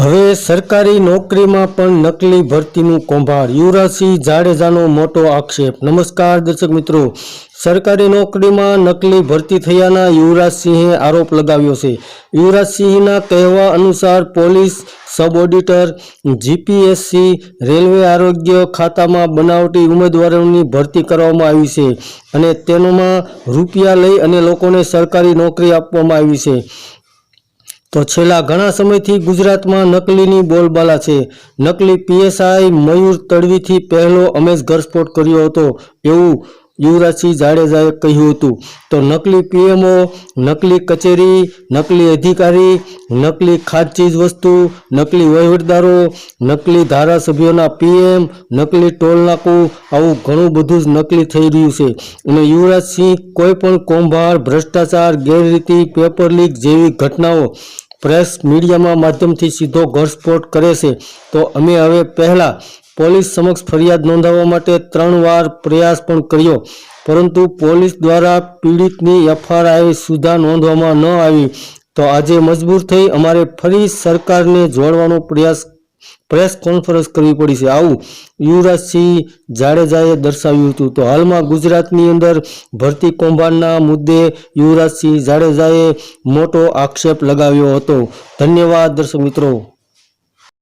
હવે સરકારી નોકરીમાં પણ નકલી ભરતીનું કૌભાંડ, યુવરાજસિંહ જાડેજાનો મોટો આક્ષેપ। નમસ્કાર દર્શક મિત્રો, સરકારી નોકરીમાં નકલી ભરતી થયાના યુવરાજસિંહે આરોપ લગાવ્યો છે। યુવરાજસિંહના કહેવા અનુસાર police sub auditor, GPSC, railway આરોગ્ય ખાતામાં બનાવટી ઉમેદવારોની ભરતી કરવામાં આવી છે અને તેમાં રૂપિયા લઈ અને લોકોને સરકારી નોકરી આપવામાં આવી છે। તો છેલ્લા ઘણા સમયથી ગુજરાતમાં નકલીની બોલબાલા છે। નકલી પીએસઆઈ મયુર તડવીથી પહેલો અમે જ ઘરસ્ફોટ કર્યો હતો, એવું યુવરાજસિંહ જાડેજાએ કહ્યું હતું। તો નકલી પીએમઓ, નકલી કચેરી, નકલી અધિકારી, નકલી ખાદ્ય ચીજ વસ્તુ, નકલી વહીવટદારો, નકલી ધારાસભ્યોના પીએમ, નકલી ટોલ નાકું, આવું ઘણું બધું જ નકલી થઈ રહ્યું છે અને યુવરાજસિંહ કોઈ પણ કૌભાંડ, ભ્રષ્ટાચાર, ગેરરીતિ, પેપર લીક જેવી ઘટનાઓ પ્રેસ મીડિયામાં માધ્યમથી સીધો ઘરસ્ફોટ કરે છે। તો અમે હવે પહેલા પોલીસ સમક્ષ ફરિયાદ નોંધાવવા માટે 3 વાર પ્રયાસ પણ કર્યો, પરંતુ પોલીસ દ્વારા પીડિતની એફઆઈઆર સુદ્ધા નોંધવામાં ન આવી। તો આજે મજબૂર થઈ અમારે ફરી સરકારને જોડવાનો પ્રેસ કોન્ફરન્સ કરવી પડી છે, આવું યુવરાજસિંહ જાડેજાએ દર્શાવ્યું હતું। તો હાલમાં ગુજરાતની અંદર ભરતી કૌભાંડના મુદ્દે યુવરાજસિંહ જાડેજાએ મોટો આક્ષેપ લગાવ્યો હતો। ધન્યવાદ દર્શક મિત્રો।